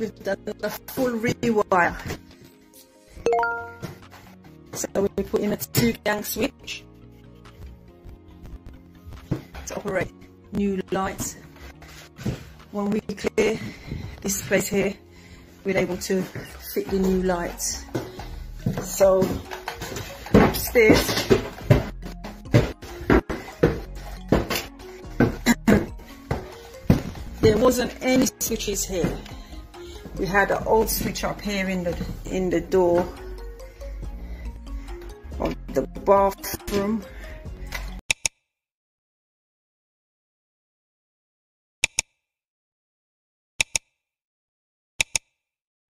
we've done a full rewire. So we put in a 2-gang switch to operate new lights. When we clear this place here, we're able to fit the new lights. So upstairs, there wasn't any switches here. We had an old switch up here in the door of the bathroom.